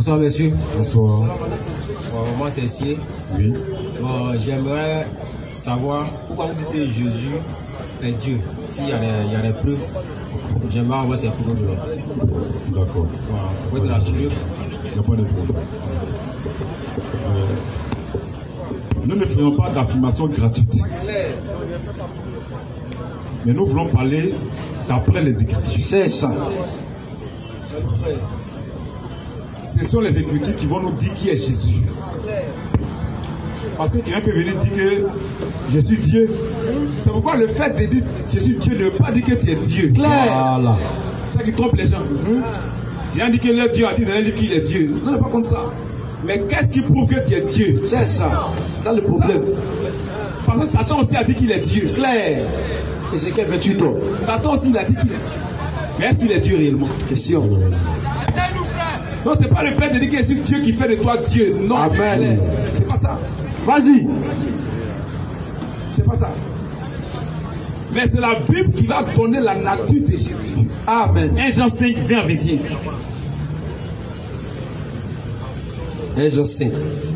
Bonsoir, monsieur. Bonsoir. Bon, moi, c'est Sié. Oui. Bon, j'aimerais savoir pourquoi vous dites que Jésus est Dieu. S'il y a des preuves, j'aimerais avoir ces preuves. D'accord. Voilà. Vous pouvez te rassurer. Il n'y a pas de problème. Nous ne faisons pas d'affirmation gratuite. Mais nous voulons parler d'après les Écritures. C'est ça. Ce sont les Écritures qui vont nous dire qui est Jésus. Parce que quelqu'un peut venir dire que je suis Dieu. C'est pourquoi le fait de dire Jésus Dieu ne veut pas dire que tu es Dieu. Voilà. C'est ça qui trompe les gens. J'ai dit que leur Dieu a dit dans le livre qu'il est Dieu. Non, n'est pas comme ça. Mais qu'est-ce qui prouve que tu es Dieu? C'est ça. C'est le problème. Parce que Satan aussi a dit qu'il est Dieu. Claire. Et c'est quel 28 ans. Satan aussi il a dit qu'il est Dieu. Mais est-ce qu'il est Dieu réellement? Question. Non, c'est pas le fait de dire que c'est Dieu qui fait de toi Dieu. Non. Amen. C'est pas ça. Vas-y. C'est pas ça. Mais c'est la Bible qui va donner la nature de Jésus. Amen. 1 Jean 5, 20 à 21. 1 Jean 5.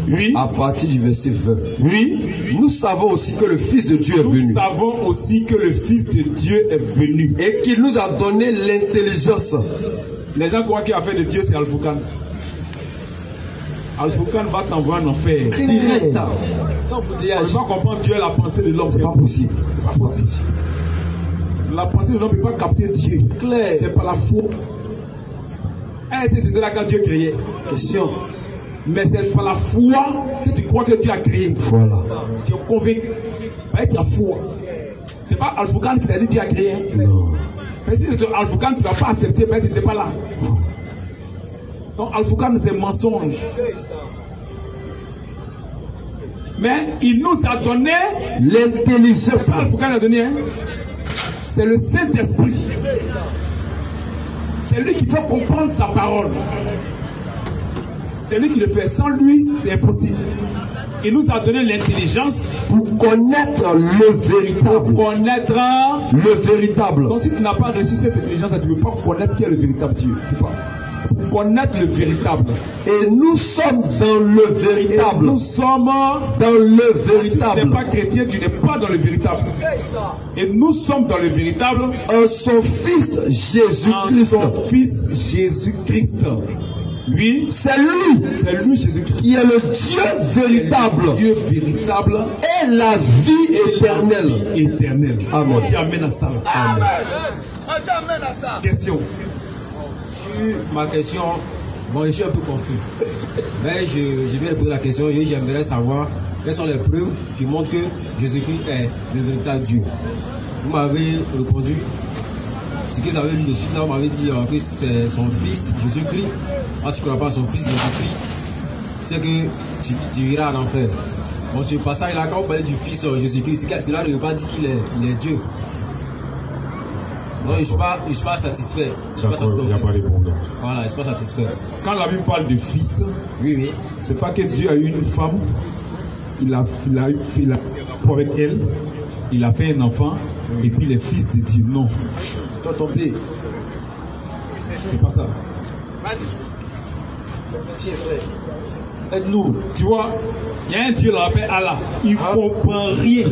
Oui. À partir du verset 20. Oui. Nous savons aussi que le Fils de Dieu est venu. Nous savons aussi que le Fils de Dieu est venu. Et qu'il nous a donné l'intelligence. Les gens croient qu'il a fait de Dieu, c'est Al-Foukan. Al-Foukan va t'envoyer en enfer. Direct. On ne peut pas comprendre Dieu et la pensée de l'homme. C'est pas possible. C'est pas possible. La pensée de l'homme ne peut pas capter Dieu. Claire. C'est par la foi. Elle était là quand Dieu créait. Question. Mais c'est par la foi que tu crois que Dieu a créé. Voilà. Tu es convaincu. Avec ta foi. C'est pas Al-Foukan qui t'a dit que Dieu a créé. Non. Mais si c'est Al-Foukan, tu ne vas pas accepter, mais tu n'étais pas là. Donc Al-Foukan, c'est mensonge. Mais il nous a donné l'intelligence. C'est ça Al-Foukan a donné. Hein? C'est le Saint-Esprit. C'est lui qui fait comprendre sa parole. C'est lui qui le fait. Sans lui, c'est impossible. Il nous a donné l'intelligence pour connaître le véritable. Pour connaître le véritable. Donc si tu n'as pas reçu cette intelligence, tu ne peux pas connaître qui est le véritable Dieu. Tu peux pas. Pour connaître le véritable. Et nous sommes dans le véritable. Et nous sommes dans le véritable. Si tu n'es pas chrétien, tu n'es pas dans le véritable. Et nous sommes dans le véritable. En son Fils Jésus-Christ. En son Fils Jésus-Christ. Lui, c'est lui Jésus-Christ, qui est le Dieu véritable, Dieu véritable et la vie éternelle. Amen. Qui amène à ça. Amen. Question. Sur ma question, bon, je suis un peu confus. Mais je vais poser la question et j'aimerais savoir quelles sont les preuves qui montrent que Jésus-Christ est le véritable Dieu. Vous m'avez répondu. Ce que vous avez lu dessus, là, vous m'avez dit que c'est son fils Jésus-Christ. Quand tu ne crois pas son fils Jésus-Christ, c'est que tu iras en enfer. Bon, ce passage-là, quand vous parlez du fils Jésus-Christ, cela ne veut pas dire qu'il est Dieu. Non, je ne suis pas satisfait. Il n'y a pas de problème. Voilà, je ne suis pas satisfait. Quand la Bible parle de fils, oui. C'est pas que Dieu a eu une femme, il a fait rapport avec elle, il a fait un enfant, et puis les fils de Dieu. Non. C'est pas ça. Aide-nous. Tu vois, il y a un Dieu là, appelle Allah. Il ne comprend rien.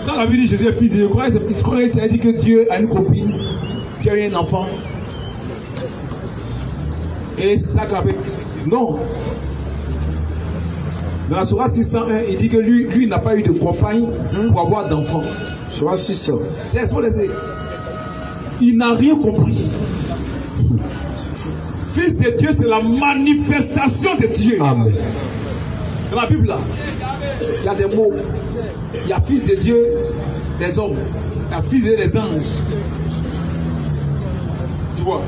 Quand la Bible dit Jésus est fils de Dieu, il croyait qu'il a dit que Dieu a une copine, Dieu a eu un enfant. Et c'est ça qu'il appelle. Non. Dans la Sourate 601, il dit que lui n'a pas eu de compagne pour avoir d'enfant. Sourate 600. Laisse-moi laisser. Il n'a rien compris. Fils de Dieu, c'est la manifestation de Dieu. Amen. Dans la Bible, là, il y a des mots. Il y a fils de Dieu, des hommes. Il y a fils de Dieu, des anges. Tu vois.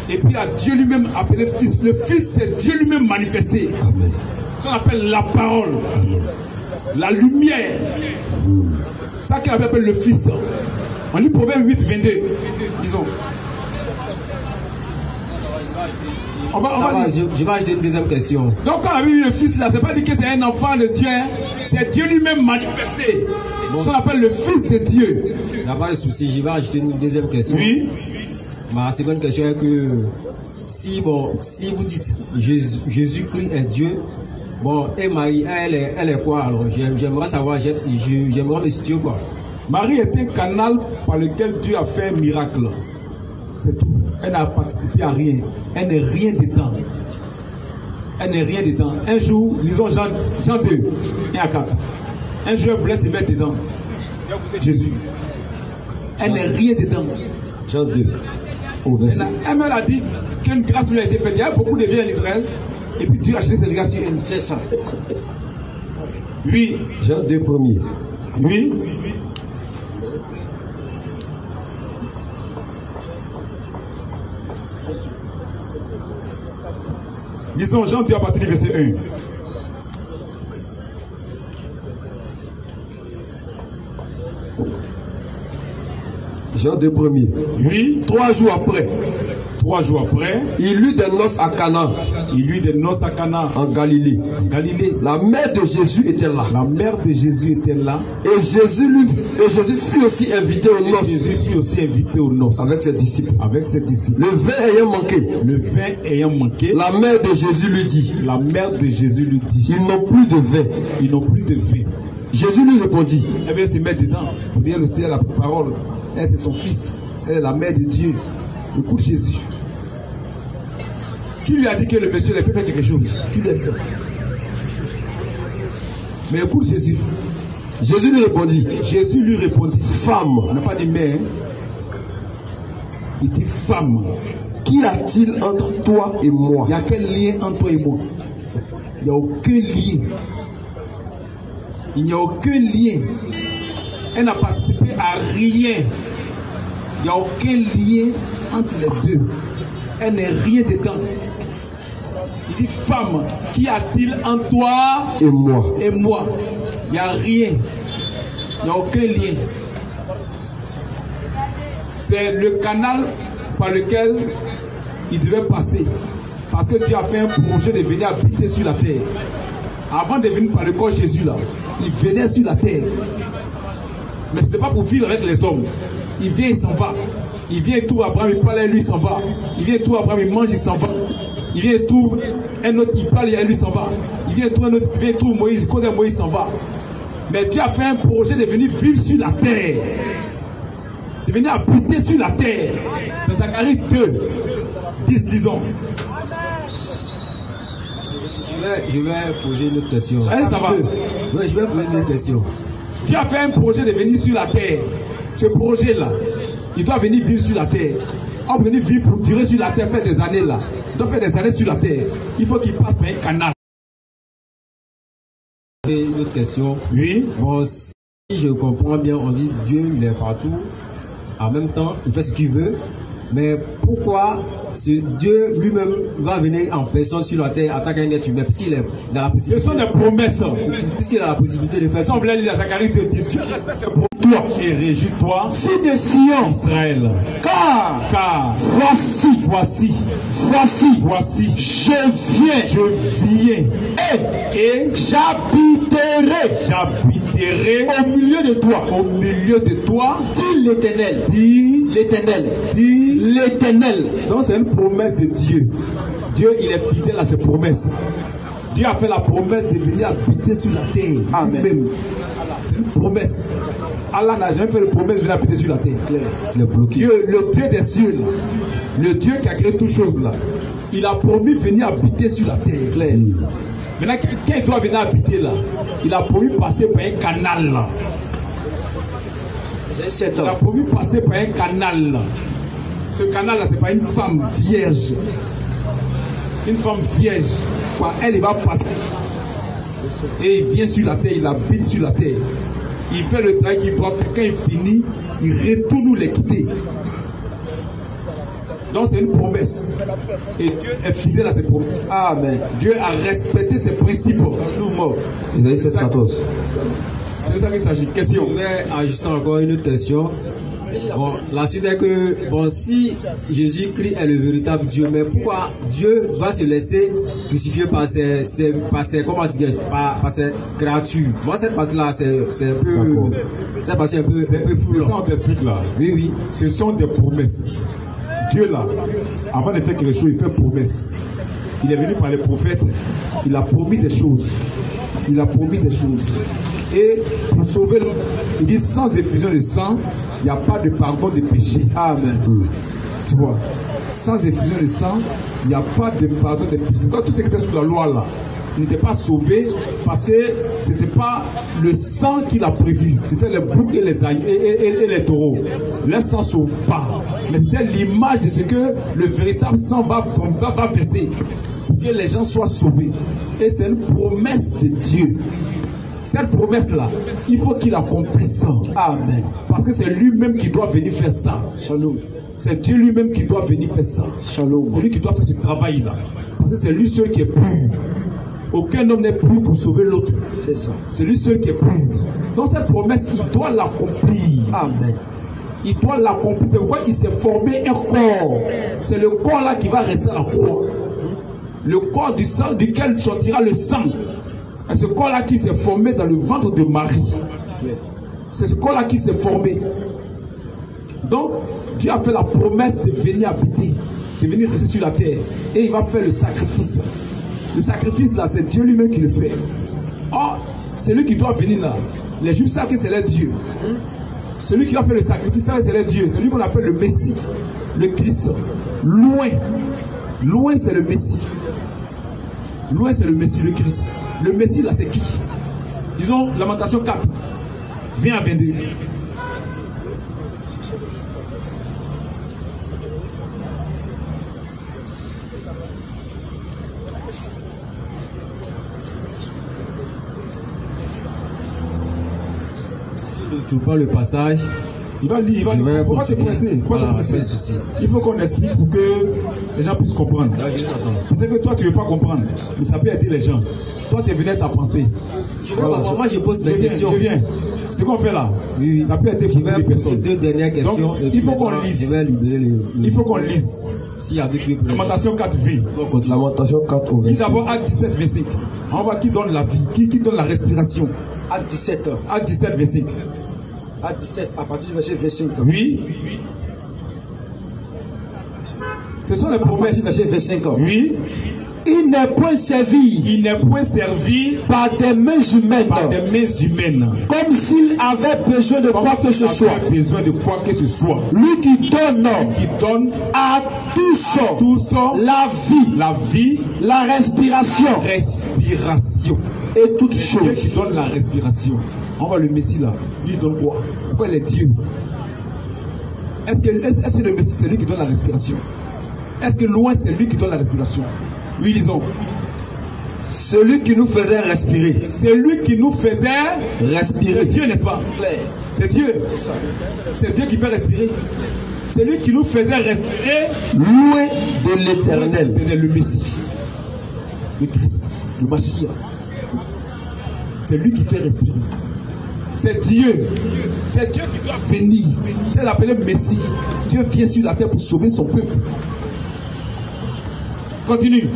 Et puis il y a Dieu lui-même appelé fils. Le fils, c'est Dieu lui-même manifesté. Amen. Ça on appelle la parole. Amen. La lumière. Ça qu'on appelle le fils. On lit Proverbe 8, 22. Disons. Je vais ajouter une deuxième question. Donc quand on a vu le fils là, c'est pas dit que c'est un enfant de Dieu, hein? C'est Dieu lui-même manifesté. Bon. Ça on appelle le fils de Dieu. Il n'y a pas de souci, je vais ajouter une deuxième question. Oui. Ma seconde question est que si vous dites Jésus-Christ est Dieu, bon, et Marie, elle est quoi alors? J'aimerais savoir, j'aimerais me situer quoi. Marie est un canal par lequel Dieu a fait un miracle. C'est tout. Elle n'a participé à rien. Elle n'est rien dedans. Elle n'est rien dedans. Un jour, lisons Jean 2, 1 à 4. Un jour, elle voulait se mettre dedans. Jésus. Elle n'est rien dedans. Jean 2, au verset. Elle me l'a dit qu'une grâce lui a été faite. Il y a beaucoup de vieux en Israël. Et puis Dieu a acheté cette grâce sur elle. C'est ça. Oui. Jean 2 premier. Oui. Lisons Jean 2 à partir du verset 1. Jean 2 premier. Oui. 3 jours après. 3 jours après. Il eut des noces à Cana. Il eut des noces à Cana. En Galilée. En Galilée. La mère de Jésus était là. La mère de Jésus était là. Et Jésus fut aussi invité aux noces. Jésus fut aussi invité aux noces. Avec ses disciples. Avec ses disciples. Le vin ayant manqué. Le vin ayant manqué. La mère de Jésus lui dit. La mère de Jésus lui dit. Ils n'ont plus de vin. Ils n'ont plus de vin. Jésus lui répondit. Elle vient se mettre dedans. Pour dire aussi la parole. Elle, c'est son fils. Elle est la mère de Dieu. Écoute Jésus. Qui lui a dit que le monsieur ne peut faire quelque chose? Qui lui a dit ça? Mais écoute Jésus. Jésus lui répondit. Jésus lui répondit. Femme. On n'a pas dit mère. Il dit femme. Qu'y a-t-il entre toi et moi? Il y a quel lien entre toi et moi? Il n'y a aucun lien. Il n'y a aucun lien. Elle n'a participé à rien. Il n'y a aucun lien entre les deux. Elle n'est rien dedans. Il dit femme, qu'y a-t-il entre toi et moi? Et moi. Il n'y a rien. Il n'y a aucun lien. C'est le canal par lequel il devait passer. Parce que Dieu a fait un projet de venir habiter sur la terre. Avant de venir par le corps de Jésus là, il venait sur la terre. Mais ce n'était pas pour vivre avec les hommes. Il vient, il s'en va. Il vient tout Abraham, il parle à lui, il s'en va. Il vient tout Abraham, il mange, il s'en va. Il vient tout un autre, il parle à lui, il s'en va. Il vient tout un autre, il vient tout Moïse, il connaît Moïse, il s'en va. Mais Dieu a fait un projet de venir vivre sur la terre. De venir habiter sur la terre. Dans Zacharie 2, 10, lisons. Je vais poser une autre question. Ça va. Oui, je vais poser une autre question. Dieu a fait un projet de venir sur la terre. Ce projet-là, il doit venir vivre sur la terre. On va venir vivre pour durer sur la terre, faire des années là. Il doit faire des années sur la terre. Il faut qu'il passe par un canal. Et une autre question. Oui. Bon, si je comprends bien, on dit Dieu, il est partout. En même temps, il fait ce qu'il veut. Mais pourquoi ce Dieu lui-même va venir en personne sur la terre attaquer un être humain? Puisqu'il est dans la possibilité. Ce sont des promesses. Puisqu'il a la possibilité de faire ça. On voulait lire Zacharie 2, 10. Dieu respecte ses promesses. Toi et régis-toi, fille de Sion, Israël. Car voici, je viens et j'habiterai au milieu de toi, dit l'Éternel. Donc c'est une promesse de Dieu. Dieu, il est fidèle à ses promesses. Dieu a fait la promesse de venir habiter sur la terre. Amen. C'est une promesse. Allah n'a jamais fait la promesse de venir habiter sur la terre. Dieu, le Dieu des cieux, là, le Dieu qui a créé toutes choses là, il a promis de venir habiter sur la terre. Maintenant, quand il doit venir habiter là, il a promis de passer par un canal là. Il a promis de passer par un canal là. Ce canal là, c'est pas une femme vierge. Une femme vierge. Par elle, il va passer. Et il vient sur la terre, il habite sur la terre. Il fait le travail qu'il doit faire. Quand il finit, il retourne nous les quitter. Donc c'est une promesse. Et Dieu est fidèle à ses promesses. Amen. Dieu a respecté ses principes. Isaïe 7,14. C'est ça qu'il s'agit. Question. Je vais ajuster encore une autre question. Bon, la suite est que, bon, si Jésus-Christ est le véritable Dieu, mais pourquoi Dieu va se laisser crucifier par ses comment dire, par ses créatures? Moi, cette partie-là, c'est un peu, cette partie c'est un peu flou. C'est ça, on t'explique là. Oui, oui. Ce sont des promesses. Dieu là, avant de faire quelque chose, il fait promesse. Il est venu par les prophètes, il a promis des choses. Il a promis des choses. Et pour sauver l'homme, il dit sans effusion de sang, il n'y a pas de pardon des péchés. Amen. Tu vois, sans effusion de sang, il n'y a pas de pardon des péchés. Quand tout ce qui était sous la loi là, n'était pas sauvé parce que ce n'était pas le sang qu'il a prévu. C'était les boucs et les taureaux. Le sang ne sauve pas. Mais c'était l'image de ce que le véritable sang va verser pour que les gens soient sauvés. Et c'est une promesse de Dieu. Cette promesse-là, il faut qu'il accomplisse ça. Amen. Parce que c'est lui-même qui doit venir faire ça. Shalom. C'est Dieu lui-même qui doit venir faire ça. Shalom. C'est lui qui doit faire ce travail-là. Parce que c'est lui seul qui est pur. Aucun homme n'est pur pour sauver l'autre. C'est ça. C'est lui seul qui est pur. Donc cette promesse, il doit l'accomplir. Amen. Il doit l'accomplir. C'est pourquoi il s'est formé un corps. C'est le corps là qui va rester à la croix. Le corps du sang duquel sortira le sang. C'est ce corps-là qui s'est formé dans le ventre de Marie. C'est ce corps-là qui s'est formé. Donc, Dieu a fait la promesse de venir habiter, de venir rester sur la terre. Et il va faire le sacrifice. Le sacrifice là, c'est Dieu lui-même qui le fait. Or, c'est lui qui doit venir là. Les Juifs savent que c'est leur Dieu. Celui qui va faire le sacrifice, c'est leur Dieu. C'est lui qu'on appelle le Messie, le Christ. Loin. Loin, c'est le Messie. Loin, c'est le Messie, le Christ. Le Messie, là, c'est qui? Disons, Lamentation 4, 20 à 22. Si ne trouve pas le passage, il va lire, il va lire. Pourquoi te presser? Il faut qu'on explique pour que les gens puissent comprendre. Peut-être que toi, tu ne veux pas comprendre, mais ça peut aider les gens. Toi, tu es venu à ta pensée. Moi, je pose des questions. Je viens. Ce qu'on fait là, oui, ça peut aider pour les personnes. Deux dernières questions. Donc, il faut qu'on lise. Il faut qu'on lise. Lamentation 4, V. Lamentation 4 au verset. D'abord, Acte 17, verset. On voit qui donne la vie, qui donne la respiration. Acte 17. Acte 17, verset. Acte 17, à partir du verset 25. Oui. Ce sont les promesses. Verset 25. Oui. Il n'est point servi. Il n'est point servi par des mains humaines. Par des mains humaines. Comme s'il avait besoin de quoi que ce soit. Besoin de quoi que ce soit. Lui qui donne à tous la vie, la respiration. Et toutes choses. Dieu qui donne la respiration. On voit le Messie là. Lui donne quoi? Pourquoi il est Dieu? Est-ce que le Messie c'est lui qui donne la respiration? Est-ce que loin c'est lui qui donne la respiration? Oui, disons. Celui qui nous faisait respirer. C'est lui qui nous faisait respirer. C'est Dieu, n'est-ce pas? C'est Dieu. C'est Dieu qui fait respirer. C'est lui qui nous faisait respirer. Loin de l'éternel. Le Messie. Le Christ. Le Mashiach. C'est lui qui fait respirer. C'est Dieu. C'est Dieu qui doit venir. C'est l'appelé Messie. Dieu vient sur la terre pour sauver son peuple. Continue.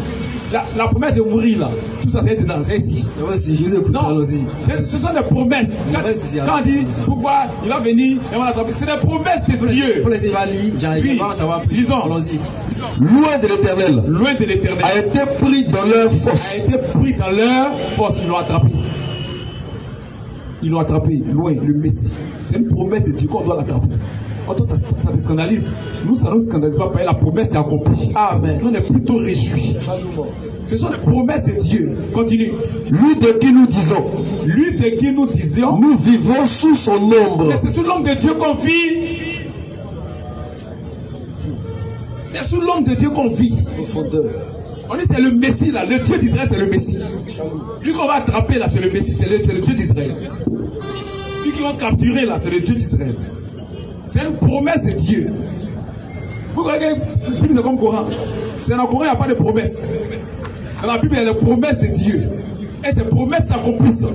La promesse de mourir là, tout ça c'est dedans, c'est ici. Si, je vous écoute ça aussi. Ce sont des promesses. Quand on dit pourquoi il va venir, et on va l'attraper, c'est des promesses de Dieu. Il faut laisser lire, on va savoir plus. Disons, allons-y. Loin de l'éternel. Loin de l'éternel. A été pris dans leur force. A été pris dans leur force, ils l'ont attrapé. Ils l'ont attrapé, loin, le Messie. C'est une promesse de Dieu qu'on doit l'attraper. Ça te scandalise. Nous, ça ne nous scandalise pas parce que la promesse est accomplie. Amen. Nous, on est plutôt réjouis. Ce sont les promesses de Dieu. Continue. Lui de qui nous disons. Lui de qui nous disions. Nous vivons sous son ombre. Mais c'est sous l'ombre de Dieu qu'on vit. C'est sous l'ombre de Dieu qu'on vit. On dit c'est le Messie là. Le Dieu d'Israël c'est le Messie. Lui qu'on va attraper là c'est le Messie. C'est le Dieu d'Israël. Lui qui vont capturer là c'est le Dieu d'Israël. C'est une promesse de Dieu. Vous voyez que la Bible c'est comme le Coran. C'est dans le Coran, il n'y a pas de promesse. Dans la Bible, il y a les promesses de Dieu. Et ces promesses s'accomplissent.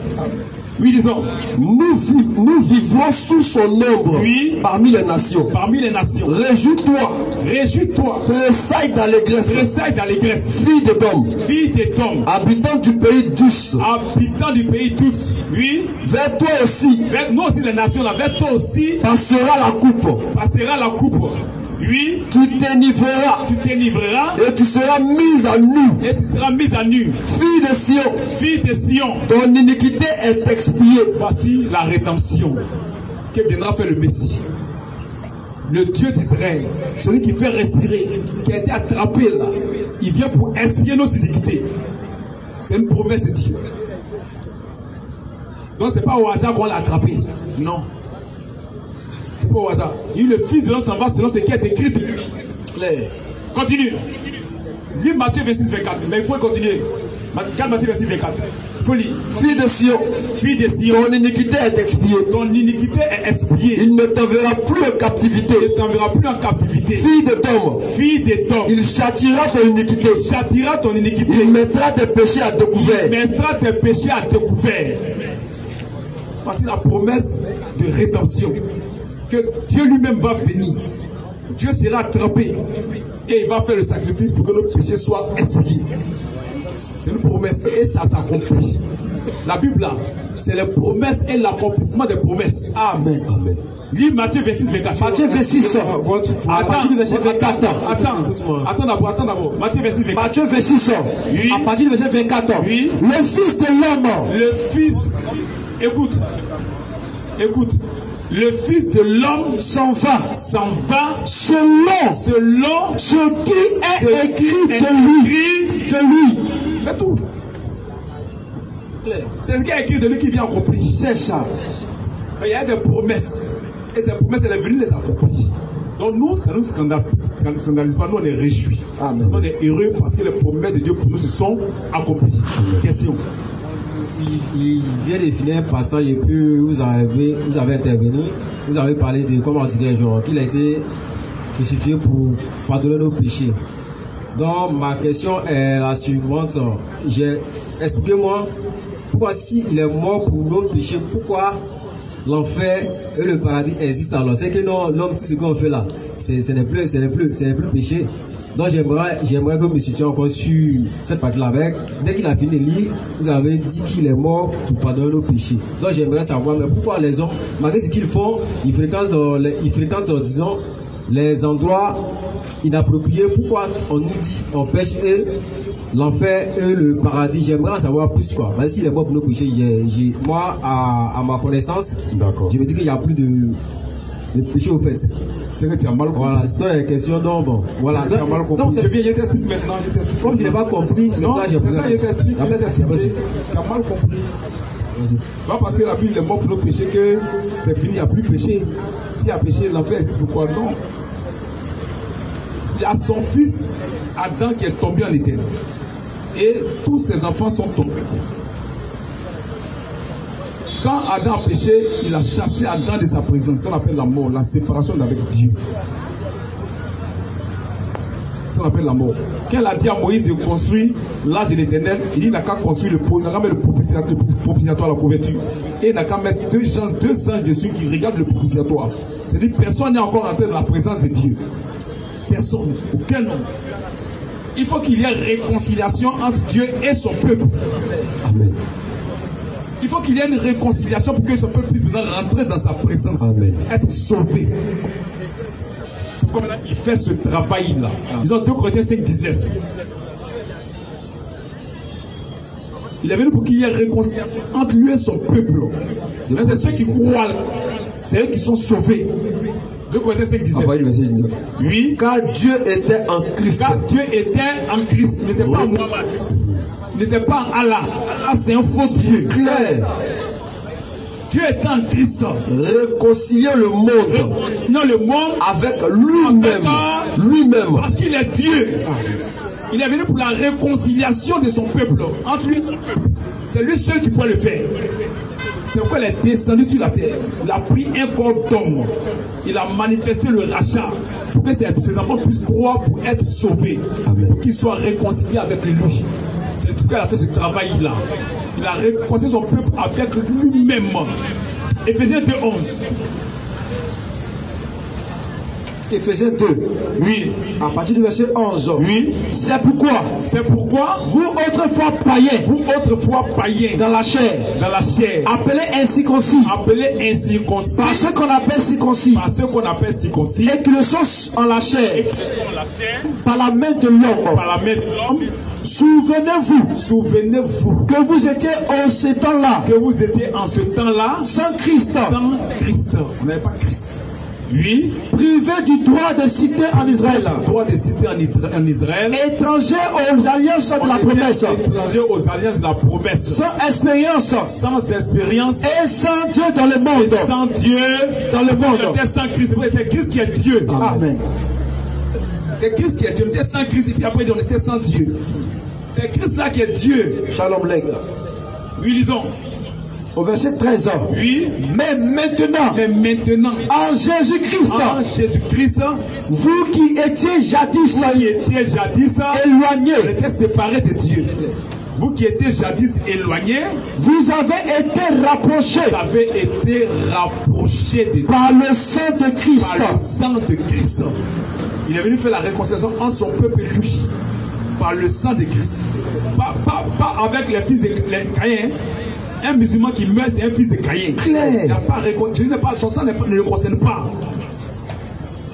Oui, disons. Nous vivons sous son ombre. Oui. Parmi les nations. Parmi les nations. Réjouis-toi. Réjouis-toi. Tressaille d'allégresse. Tressaille d'allégresse. Fille de Dom. Fille de Dom. Habitant du pays d'Us. Habitant du pays d'Us. Oui. Vers toi aussi. Vers nous aussi les nations là. Vers toi aussi. Passera la coupe. Passera la coupe. Oui. Tu t'enivreras. Tu t'enivreras. Et tu seras mise à nu. Et tu seras mise à nu. Fille de Sion. Fille de Sion. Ton iniquité est expiée. Voici la rédemption que viendra faire le Messie. Le Dieu d'Israël, celui qui fait respirer, qui a été attrapé là, il vient pour expier nos iniquités. C'est une promesse de Dieu. Donc c'est pas au hasard qu'on l'a attrapé. Non. C'est pas au hasard. Il dit, le Fils de l'homme s'en va selon ce qui est écrit. Claire. Continue. Lis Matthieu 26, 24. Mais il faut continuer. Matthieu 26, 24. Il faut lire. Fille de Sion. Fille de Sion. Ton iniquité est expiée. Ton iniquité est expiée. Il ne t'enverra plus en captivité. Il ne t'enverra plus en captivité. Fille de Tom. Fille de Tom. Il châtiera ton iniquité. Il châtiera ton iniquité. Il mettra tes péchés à découvert. Il mettra tes péchés à découvert. Voici la promesse de rédemption. Que Dieu lui-même va venir. Dieu sera attrapé. Et il va faire le sacrifice pour que nos péchés soient expiés. C'est une promesse et ça s'accomplit. La Bible là, c'est les promesses et l'accomplissement des promesses. Amen. Amen. Lis Matthieu 26, 24. Matthieu 26, à partir du verset 24. Attends d'abord. Matthieu 26, 24. Matthieu 26, Oui. à partir du verset 24. Oui. Le Fils de l'homme. Le Fils, écoute. Le Fils de l'homme s'en va selon ce qui est écrit de lui. C'est tout. C'est ce qui est écrit de lui qui vient accomplir. C'est ça. Il y a des promesses. Et ces promesses, elle est venue les accomplir. Donc nous, ça ne nous scandalise pas. Nous, on est réjouis. Amen. Nous, on est heureux parce que les promesses de Dieu pour nous se sont accomplies. Question. Il vient de finir un passage et puis vous avez intervenu, vous avez parlé de, comment dirais-je, qu'il a été crucifié pour pardonner nos péchés. Donc ma question est la suivante. Expliquez-moi pourquoi s'il est mort pour nos péchés, pourquoi l'enfer et le paradis existent alors? C'est que l'homme, tout ce qu'on fait là, ce n'est plus péché. Donc j'aimerais que vous me situiez encore sur cette partie-là avec. Dès qu'il a fini de lire, vous avez dit qu'il est mort pour pardonner nos péchés. Donc j'aimerais savoir, mais pourquoi les hommes, malgré ce qu'ils font, ils fréquentent, disons, les endroits inappropriés. Pourquoi on nous dit, on pêche et l'enfer et le paradis? J'aimerais en savoir plus quoi. Même s'il est mort pour nos péchés, moi, à ma connaissance, je me dis qu'il n'y a plus de péché au fait. C'est que tu as mal compris. Voilà, c'est la question. Donc, bon, voilà. Tu as mal compris. Je t'explique maintenant. Comme je n'ai pas compris, c'est ça que j'ai posé. Je t'explique. Tu as mal compris. C'est pas parce que la Bible est morte pour nos péchés que c'est fini, il n'y a plus péché. S'il y a péché, l'enfer existe. Pourquoi non? Il y a son fils Adam qui est tombé en éternel. Et tous ses enfants sont tombés. Quand Adam a péché, il a chassé Adam de sa présence. Ça on appelle la mort, la séparation d'avec Dieu. Ça on appelle la mort. Quand il a dit à Moïse de construire l'arche de l'éternel, il dit qu'il n'a qu'à construire il n'a qu'à mettre le propitiatoire à la couverture. Et il n'a qu'à mettre deux anges dessus qui regardent le propitiatoire. C'est-à-dire que personne n'est encore entré dans la présence de Dieu. Personne, aucun homme. Il faut qu'il y ait réconciliation entre Dieu et son peuple. Amen. Il faut qu'il y ait une réconciliation pour que ce peuple puisse rentrer dans sa présence. Amen. Être sauvé. C'est comme là, il fait ce travail-là. Ils ont 2 Corinthiens 5, 19. Il est venu pour qu'il y ait réconciliation entre lui et son peuple. C'est ceux qui croient. C'est eux qui sont sauvés. 2 Corinthiens 5, 19. Oui. Car Dieu était en Christ. Car Dieu était en Christ. Il n'était pas en Muhammad. Il n'était pas en Allah. Allah, c'est un faux Dieu. Claire. Dieu était en Christ. Réconcilier le monde. Non, le monde avec lui-même. Lui-même. Parce qu'il est Dieu. Il est venu pour la réconciliation de son peuple. Entre lui et son peuple. C'est lui seul qui peut le faire. C'est pourquoi il est descendu sur la terre. Il a pris un corps d'homme. Il a manifesté le rachat pour que ses enfants puissent croire pour être sauvés. Amen. Pour qu'ils soient réconciliés avec lui. C'est pourquoi il a fait ce travail-là. Il a réconcilié son peuple avec lui-même. Éphésiens 2:11. Éphésiens 2. Oui. À partir du verset 11. Oui. C'est pourquoi vous autrefois païens, dans la chair, appelés incirconcis, par ceux qu'on appelle circoncis, et qui le sont en la chair, par la main de l'homme. Souvenez-vous que vous étiez en ce temps-là, sans Christ. On n'avait pas Christ. Oui. Privé du droit de cité en Israël. Étranger aux alliances de la promesse. Sans expérience. Et sans Dieu dans le monde. On était sans Christ. C'est Christ qui est Dieu. Amen. C'est Christ qui est Dieu. On était sans Christ et puis après on était sans Dieu. C'est Christ là qui est Dieu. Shalom les gars. Oui, lisons. Au verset 13. Oui. Mais maintenant, en Jésus-Christ, vous qui étiez jadis éloignés, vous étiez séparés de Dieu. Vous qui étiez jadis éloignés, vous avez été rapprochés de Dieu par le sang de Christ. Par le sang de Christ. Il est venu faire la réconciliation entre son peuple et lui. Par le sang de Christ. Pas avec les fils de Caïn. Un musulman qui meurt, c'est un fils de Caïn. Claire. Son sang ne le concerne pas.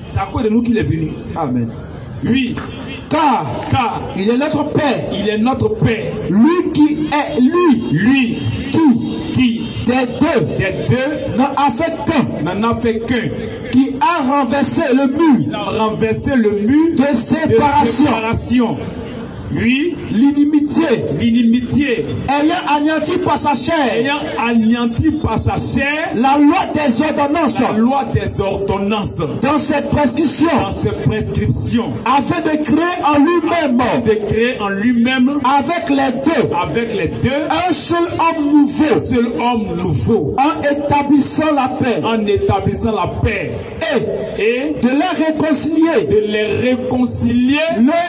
C'est à cause de nous qu'il est venu. Deux. Oui. Car il est notre Père. Il est notre Père. Lui qui des deux n'en a fait qu'un. Qui a renversé le mur de séparation. Oui. L'inimitié. Ayant anéanti par sa chair. La loi des ordonnances. Dans ses prescriptions. Afin de créer en lui-même. Avec les deux. Un seul homme nouveau. En établissant la paix. Et de les réconcilier. L'un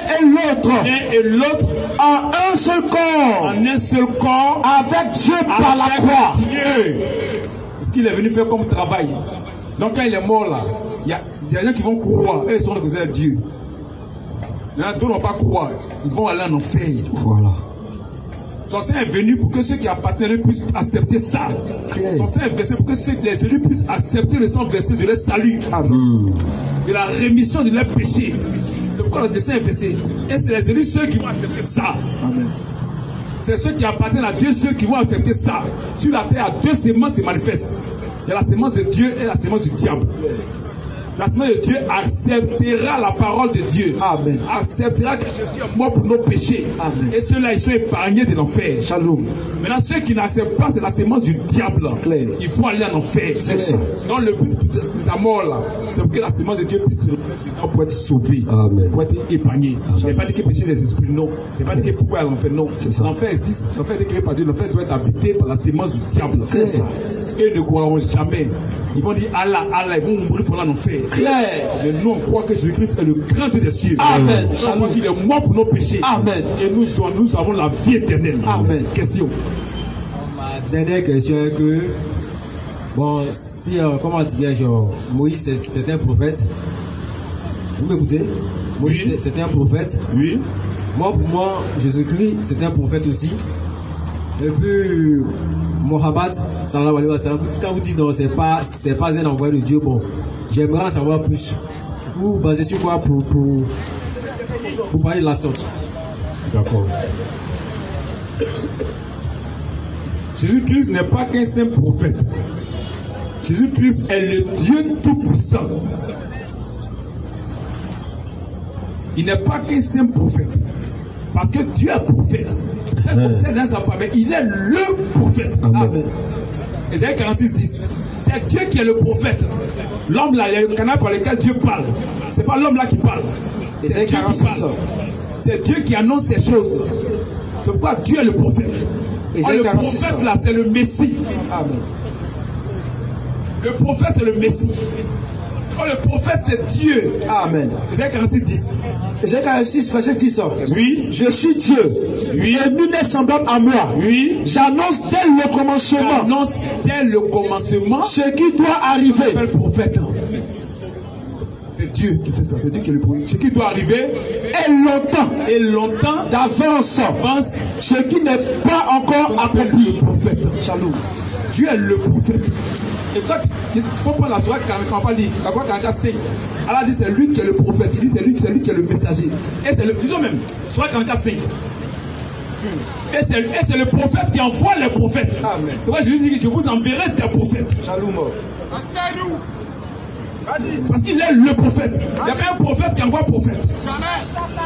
et l'autre en un seul corps avec Dieu par la croix. Ce qu'il est venu faire comme travail. Donc quand il est mort là, il y a des gens qui vont croire, eux ils sont reconnus à Dieu. Il y en a d'autres ne vont pas croire, ils vont aller en enfer. Voilà. Son Saint est venu pour que ceux qui appartiennent puissent accepter ça. Son Saint est versé pour que ceux qui les élus puissent accepter le sang versé de leur salut. Amen. De la rémission de leurs péchés. C'est pourquoi le Saint est versé. Et c'est les élus ceux qui vont accepter ça. Amen. C'est ceux qui appartiennent à Dieu, ceux qui vont accepter ça. Sur la terre, deux sémences se manifestent. Il y a la sémence de Dieu et la sémence du diable. La sémence de Dieu acceptera la parole de Dieu. Amen. Acceptera que Jésus est mort pour nos péchés. Amen. Et ceux-là, ils sont épargnés de l'enfer. Shalom. Maintenant, ceux qui n'acceptent pas, c'est la sémence du diable. Claire. Il faut aller en enfer. C'est ça. Donc le but de sa mort là, c'est pour que la sémence de Dieu puisse pour être sauvée, Amen. pour être épargnée. Je n'ai pas dit que péché les esprits, non. Je n'ai pas dit que pourquoi l'enfer, non. L'enfer existe, l'enfer est créé par Dieu, l'enfer doit être habité par la sémence du diable. C'est ça. Et ils ne croiront jamais. Ils vont dire Allah, Allah, ils vont mourir pour l'enfer. Claire. Mais nous on croit que Jésus-Christ est le grand Dieu des cieux. Amen. Nous on croit qu'il est mort pour nos péchés. Amen. Et nous avons la vie éternelle. Amen. Question. Ma dernière question est que, bon, si, comment dire, genre, Moïse c'est un prophète. Vous m'écoutez? Moïse c'est un prophète. Oui. Moi, pour moi, Jésus-Christ c'est un prophète aussi. Et puis, Mohammed, sallallahu alayhi wa sallam, quand vous dites non, c'est pas un envoyé de Dieu, bon, j'aimerais en savoir plus. Vous basez sur quoi pour parler de la sorte? D'accord. Jésus-Christ n'est pas qu'un simple prophète. Jésus-Christ est le Dieu tout-puissant. Il n'est pas qu'un simple prophète. Parce que Dieu est prophète. C'est dans sa parole, mais il est le prophète. Amen. Ésaïe 46:10. C'est Dieu qui est le prophète. L'homme là, il y a le canal par lequel Dieu parle. C'est pas l'homme là qui parle. C'est Dieu qui parle. C'est Dieu qui annonce ces choses. C'est pourquoi Dieu est le prophète. Le prophète là, c'est le Messie. Amen. Le prophète, c'est le Messie. Le prophète, c'est Dieu. Amen. Ésaïe 46:10. Ésaïe 46, verset 10. Oui. Je suis Dieu. Oui. Et nul n'est semblable à moi. Oui. J'annonce dès le commencement. Ce qui doit arriver. Le prophète. C'est Dieu qui fait ça. C'est Dieu qui est le prophète. Ce qui doit arriver et longtemps d'avance. Ce qui n'est pas encore accompli. Le prophète. Shalom. Dieu est le prophète. Et toi, il faut prendre la soirée quand on parle de la soirée 45. Allah dit c'est lui qui est le prophète. Il dit c'est lui qui est le messager. Et c'est le, disons même, soirée 45. Et c'est le prophète qui envoie les prophètes. C'est pourquoi je lui dis que je vous enverrai des prophètes. Shalom. Parce qu'il est le prophète. Il n'y a pas un prophète qui envoie prophète.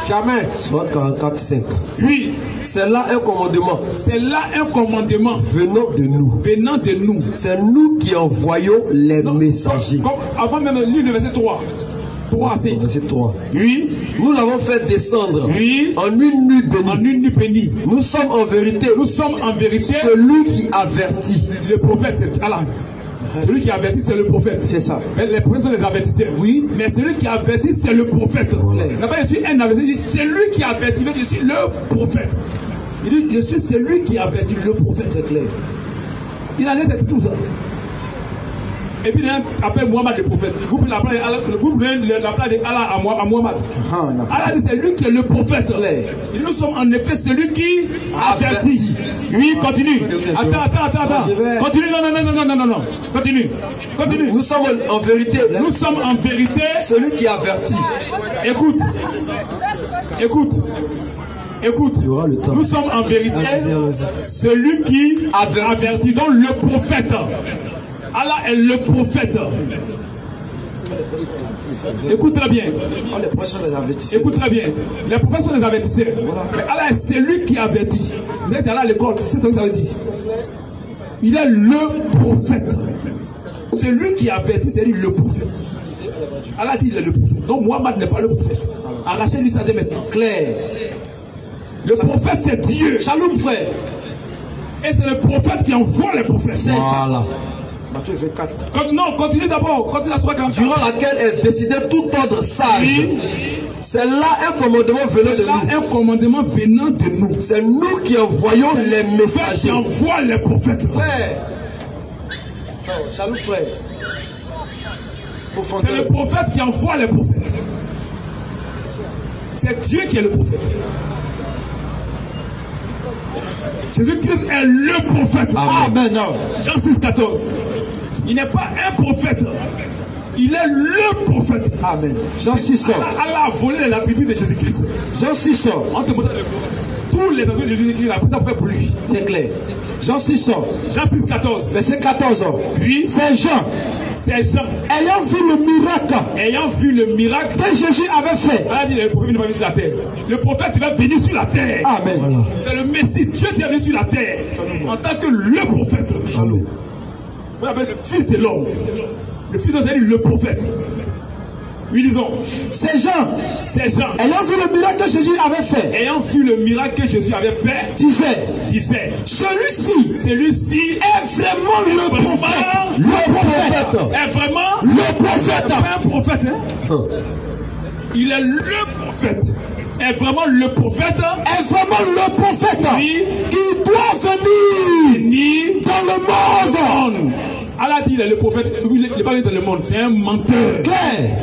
Jamais. Soit 44.5. Oui. C'est là un commandement. C'est là un commandement. Venant de nous. Venant de nous. C'est nous qui envoyons les messagers. Avant même lire le verset 3. 3c. Verset 3. Oui. Nous l'avons fait descendre. Oui. En une nuit bénie. En une nuit bénie. Nous sommes en vérité. Celui qui avertit. Le prophète, c'est Allah. Celui qui avertit, c'est le prophèt. C'est ça. Mais les prophètes sont les avertisseurs. Oui. Mais celui qui avertit, c'est le prophète. Il n'a pas reçu un avertisseur. Il dit c'est lui qui avertit. Je suis le prophète. Il dit je suis celui qui avertit, le prophète. C'est clair. Il a laissé tout ça. Et puis il appelle Muhammad le prophète. Vous pouvez l'appeler Allah à Muhammad. Allah dit c'est lui qui est le prophète. Et nous sommes en effet celui qui avertit. Oui, continue. Attends. Continue, non. Continue. Nous sommes en vérité. Nous sommes en vérité. Celui qui avertit. Écoute. Nous sommes en vérité celui qui avertit. Donc le prophète. Allah est le prophète. Écoute très bien. Écoute très bien. Les prophètes sont les avertisseurs. Mais Allah est celui qui avertit. Vous êtes allé à l'école, c'est ce que ça veut dire. Il est le prophète. Celui qui avertit, c'est lui le prophète. Allah dit il est le prophète. Donc Muhammad n'est pas le prophète. Arrachez-lui ça dès maintenant. Clair. Le prophète c'est Dieu. Shalom frère. Et c'est le prophète qui envoie les prophètes. C'est ça. Matthieu 24. Non, continue d'abord. Continue la soirée 44. Durant laquelle est décidé tout ordre sage. Oui. C'est là un commandement venant de nous. Un commandement venant de nous. C'est nous qui envoyons les messagers. Qui envoie les prophètes. Frère. Salut frère. C'est le prophète qui envoie les prophètes. C'est Dieu qui est le prophète. Jésus-Christ est le prophète. Amen. Jean 6, 14. Il n'est pas un prophète. Il est le prophète. Amen. Jean 6. Allah a volé les attributs de Jésus-Christ. Jean 6. On te montre tous les attributs de Jésus-Christ, il a pris ça pour lui. C'est clair. Jean 6. Jean 6, 14. Verset 14. Oui. C'est Jean. Ayant vu le miracle que Jésus avait fait. Allah dit le prophète n'est pas venu sur la terre. Le prophète va venir sur la terre. Amen. Voilà. C'est le Messie. Dieu est venu sur la terre en tant que le prophète. Shalom. On appelle le fils de l'homme. Le fils de l'homme, c'est le prophète. Oui, disons. C'est Jean. Ayant vu le miracle que Jésus avait fait. Disait. Celui-ci est vraiment le prophète. Est vraiment le prophète. Pas un prophète. Hein? Il est le prophète. Est vraiment le prophète. Oui. Qui doit venir dans le monde. Allah dit il est le prophète. Il n'est pas venu dans le monde. C'est un menteur. Claire.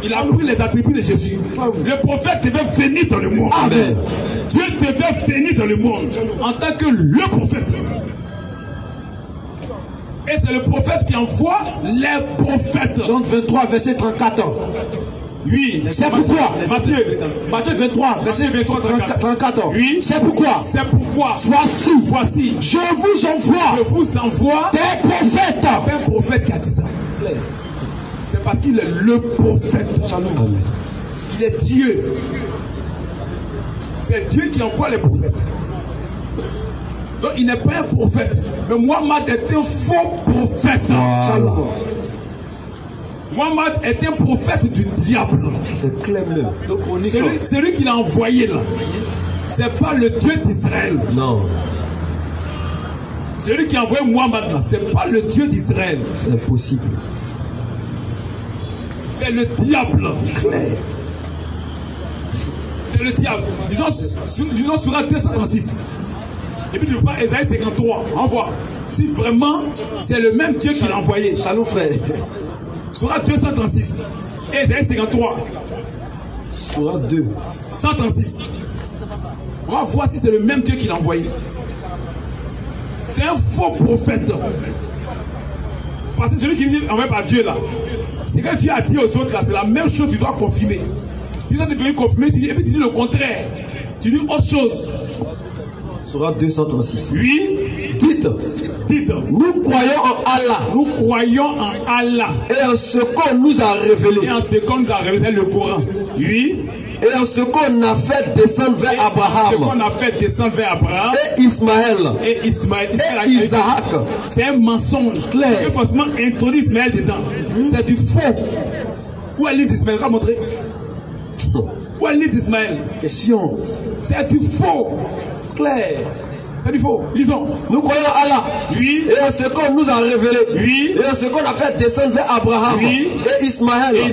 Il a pris les attributs de Jésus. Le prophète devait venir dans le monde. Amen. Dieu devait venir dans le monde en tant que le prophète. Et c'est le prophète qui envoie les prophètes. Jean 23, verset 34. Oui. C'est pourquoi. Matthieu 23, verset 34. Oui. C'est pourquoi. Voici. Je vous envoie des prophètes. C'est un prophète qui a dit ça. C'est parce qu'il est le prophète. Amen. Il est Dieu. C'est Dieu qui envoie les prophètes. Donc il n'est pas un prophète. Mais Muhammad est un faux prophète. Voilà. Muhammad est un prophète du diable. C'est clair même. C'est lui qui l'a envoyé là. C'est pas le Dieu d'Israël. Non. Celui qui a envoyé Muhammad là, c'est pas le Dieu d'Israël. C'est impossible. C'est le diable. C'est le diable. Disons sur la 236. Et puis, pas Esaïe 53. On voit. Si vraiment c'est le même Dieu qui l'a envoyé. Shalom frère. Sur la 236. Ésaïe 53. Sourate 2. 136. On va voir si c'est le même Dieu qui l'a envoyé. C'est un faux prophète. Parce que celui qui dit envoyé par Dieu là, c'est quand Dieu a dit aux autres là, c'est la même chose, tu dois confirmer. Tu dois devenir confirmer, tu dis le contraire. Tu dis autre chose. Sourate 236. Oui. Dites. Nous croyons en Allah. Nous croyons en Allah. Et en ce qu'on nous a révélé. Et en ce qu'on nous a révélé, le Coran. Oui. Et en ce qu'on a fait descendre vers Abraham. Ce qu'on a fait descendre vers Abraham. Et Ismaël. Et Ismaël. Et Isaac. C'est un mensonge. Clair. Il faut forcément introduire Ismaël dedans. C'est du faux. Où est le livre d'Ismaël? On va montrer. Où est le livre d'Ismaël? Question. C'est du faux. Clair. C'est du faux. Lisons. Nous croyons en Allah. Oui. Et en ce qu'on nous a révélé. Oui. Et en ce qu'on a fait descendre vers Abraham. Oui. Et Ismaël. Et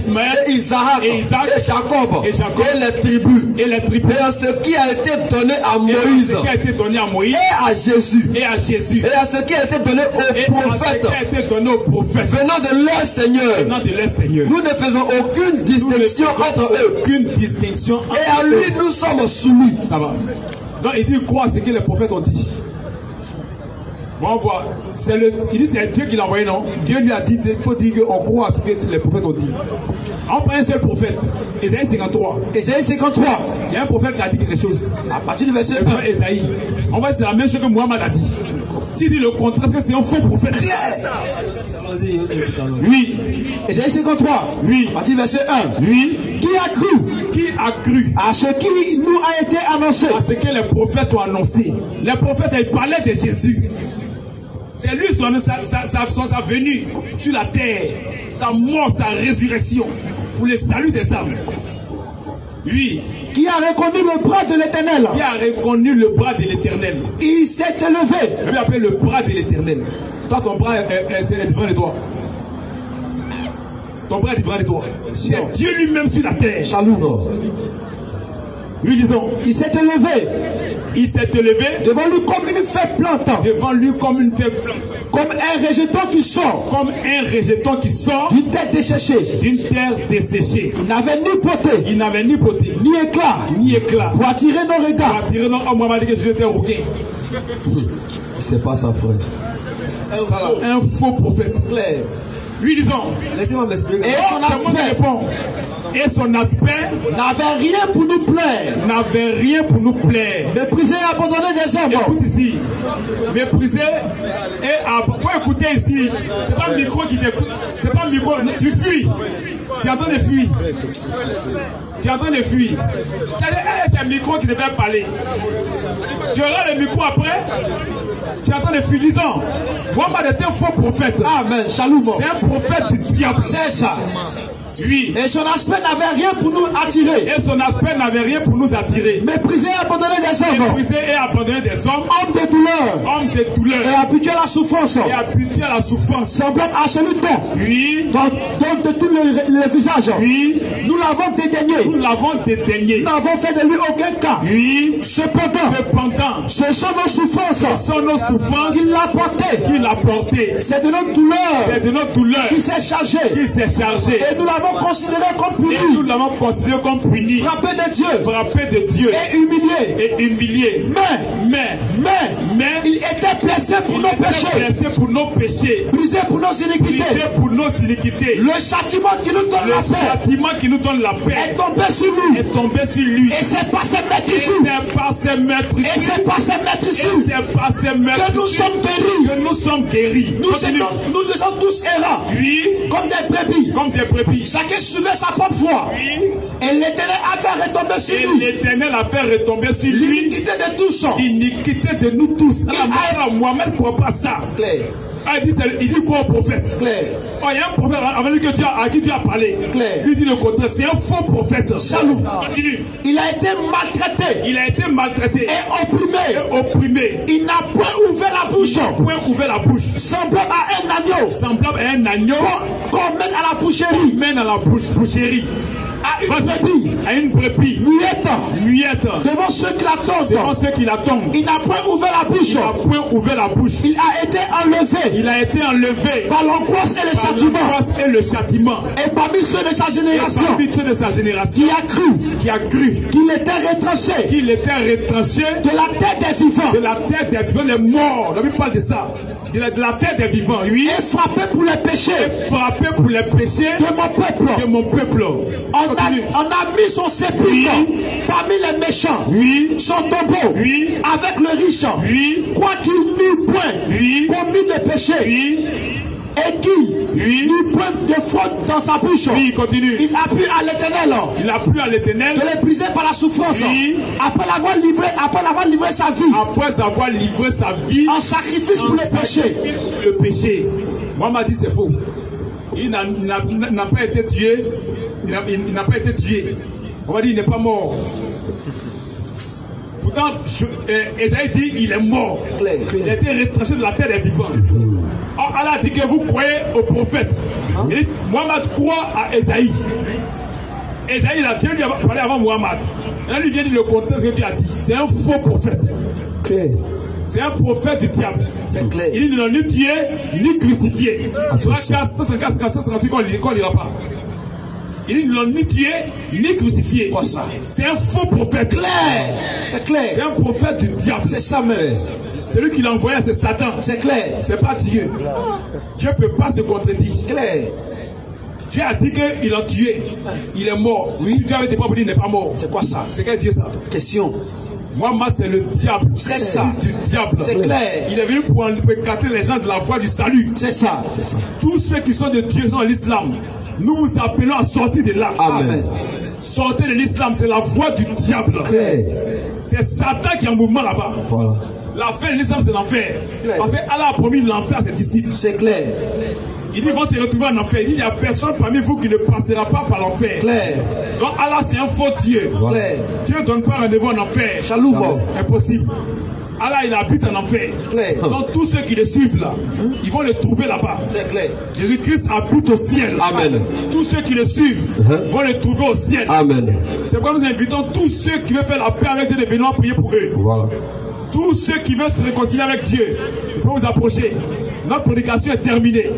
Isaac. Et Isaac. Et Jacob. Et Jacob. Et les tribus. Et les tribus. Et en ce qui a été donné à Moïse. Et ce qui a été donné à Moïse. Et à Jésus. Et à Jésus. Et à ce qui a été donné aux prophètes. Et à ce qui a été donné aux prophètes. Venant de leur Seigneur. Venant de leur Seigneur. Nous ne faisons aucune distinction entre eux. Aucune distinction entre eux. Et à lui, nous sommes soumis. Ça va. Donc il dit quoi ce que les prophètes ont dit. Bon, on voit. Il dit c'est Dieu qui l'a envoyé, non? Dieu lui a dit, il faut dire qu'on croit à ce que les prophètes ont dit. On prend un seul prophète. Ésaïe 53. Ésaïe 53. Il y a un prophète qui a dit quelque chose. À partir du verset 1. Ésaïe. On voit que c'est la même chose que Mohamed a dit. S'il dit le contraire, c'est que c'est un faux prophète. Oui. Ésaïe 53. Oui. À partir du verset 1. Oui. Qui a cru? Qui a cru à ce qui nous a été annoncé? À ce que les prophètes ont annoncé. Les prophètes, ils parlaient de Jésus. C'est lui sa venue sur la terre, sa mort, sa résurrection, pour le salut des âmes. Oui. Qui a reconnu le bras de l'Éternel? Qui a reconnu le bras de l'Éternel? Il s'est élevé. Il appelé le bras de l'Éternel. Toi, ton bras est devant de toi. Ton bras est devant de toi. C'est Dieu lui-même sur la terre. Shalom. Oui, disons. Il s'est élevé. Il s'est élevé devant lui comme une feuille plante. Devant lui comme une feuille plante. Comme un rejeton qui sort. Comme un rejeton qui sort d'une terre desséchée. D'une terre desséchée. Il n'avait ni beauté. Il n'avait ni beauté. Ni éclat. Ni éclat. Pour attirer nos regards. Pour attirer nos... Oh, moi, m'a dit que j'étais rouquin. C'est pas ça, frère. Un faux prophète. Clair. Lui disons. Laissez-moi m'expliquer. Et son aspect. Et son aspect n'avait rien pour nous plaire. N'avait rien pour nous plaire. Mépriser et abandonner des hommes. Écoute ici. Mépriser et faut écouter ici. C'est pas le micro qui t'écoute. C'est pas le micro. Tu fuis. Tu es en train de fuir. Tu es en train de fuir. C'est un micro qui te fait parler. Tu auras le micro après. Tu es en train de fuir. Lisons. Mohamed est un faux prophète. Amen. Shalom. C'est un prophète du diable. C'est ça. Oui. Et son aspect n'avait rien pour nous attirer. Et son aspect n'avait rien pour nous attirer. Mépriser et abandonner des hommes. Mépriser et abandonner des hommes. Homme de douleur. Homme de douleur. Et habitué à la souffrance. Et habitué à la souffrance. Semblable à celui dont. Oui. Dont de tous les visages. Oui. Nous l'avons dédaigné. Nous l'avons dédaigné. Nous n'avons fait de lui aucun cas. Oui. Cependant. Ce sont nos souffrances. Ce sont nos souffrances. Qu'il l'a porté. Qu'il a porté. C'est de notre douleur. C'est de notre douleur. Qui s'est chargé. Qui s'est chargé. Et nous l'avons considéré comme puni. Et nous l'avons considéré comme puni. Frappé de Dieu. Frappé de Dieu. Et humilié. Et humilié. Mais il était blessé pour nos péchés. Blessé pour nos péchés. Brisé pour nos iniquités. Brisé pour nos iniquités. Le châtiment qui nous donne la paix. Le châtiment qui nous donne la paix. Est tombé sur lui. Est tombé sur lui. Et c'est par ses maîtres ici. C'est par ses maîtres ici. Et c'est par ses maîtres ici. C'est par ses maîtres que nous sommes guéris. Que nous sommes guéris. Nous sommes tous errants. Oui. Comme des brebis. Comme des brebis. Chacun suivait sa propre voie. Oui. Et l'Éternel a fait retomber sur lui. lui. Et l'Éternel a fait retomber sur lui. L'iniquité de tous. L'iniquité de nous tous. Mohamed ne croit pas ça. Clair. Il dit quoi au prophète? Clair. Oh, il y a un prophète à qui Dieu a parlé. Clair. Lui dit le contraire. C'est un faux prophète. Shalom. Continue. Il a été maltraité. Il a été maltraité. Et opprimé. Et opprimé. Il n'a point ouvert la bouche. Semblable à un agneau. Semblable à un agneau. Qu'on mène à la boucherie. Mène à la boucherie. à une brebis muette devant ceux qui l'attendent. Il n'a point ouvert la bouche. Il a été enlevé par l'angoisse et le châtiment. Et parmi ceux de sa génération qui a cru qu'il était retranché de la terre des vivants, les morts. La Bible parle de ça. De la terre des vivants, oui. Et frappé pour les péchés. De mon peuple. On a mis son sépulcre parmi les méchants. Oui. Son tombeau. Oui. Avec le riche. Oui. Quoi qu'il n'eût point commis de péché. Oui. Et qui n'eut point de faute dans sa bouche. Oui, continue. Il a plu à l'Éternel. De les briser par la souffrance. Oui. Après avoir livré sa vie. En sacrifice pour le péché. Moi, m'a dit c'est faux. Il n'a pas été tué. Il n'a pas été tué. On va dire il n'est pas mort. Pourtant, Esaïe dit il est mort. Il a été retranché de la terre des vivants. Or, Allah dit que vous croyez au prophète. Il dit, Mohammed croit à Esaïe. Esaïe, il a bien lui parlé avant Mohammed. Là, lui vient dire le contexte que tu as dit. C'est un faux prophète. C'est un prophète du diable. Il ne l'a ni tué, ni crucifié. Sur la case 154, qu'on ne lira pas. Il ne l'a ni tué, ni crucifié. Quoi ça? C'est un faux prophète. C'est clair. C'est un prophète du diable. C'est ça même. Celui qui l'a envoyé, c'est Satan. C'est clair. C'est pas Dieu. Dieu ne peut pas se contredire. Clair. Dieu a dit qu'il a tué. Il est mort. Oui. Dieu avait des propres dit il n'est pas mort. C'est quoi ça? C'est quel Dieu ça? Question. Moi, c'est le diable. C'est ça. Du diable. C'est clair. Il est venu pour écarter les gens de la voie du salut. C'est ça. Tous ceux qui sont de Dieu sont dans l'islam. Nous vous appelons à sortir de là. Amen. Sortez de l'islam, c'est la voie du diable. C'est Satan qui est en mouvement là-bas. Voilà. La fin de l'islam, c'est l'enfer. Parce qu'Allah a promis l'enfer à ses disciples. C'est clair. Il dit, ils vont se retrouver en enfer. Il dit, il n'y a personne parmi vous qui ne passera pas par l'enfer. Clair. Donc Allah, c'est un faux Dieu. Clair. Dieu ne donne pas rendez-vous en enfer. Chalouba. Impossible. Allah, il habite en enfer. Clair. Donc tous ceux qui le suivent là, ils vont le trouver là-bas. C'est clair. Jésus-Christ habite au ciel. Amen. Tous ceux qui le suivent vont le trouver au ciel. Amen. C'est pourquoi nous invitons tous ceux qui veulent faire la paix avec Dieu de venir prier pour eux. Voilà. Tous ceux qui veulent se réconcilier avec Dieu, ils peuvent vous approcher. Notre prédication est terminée.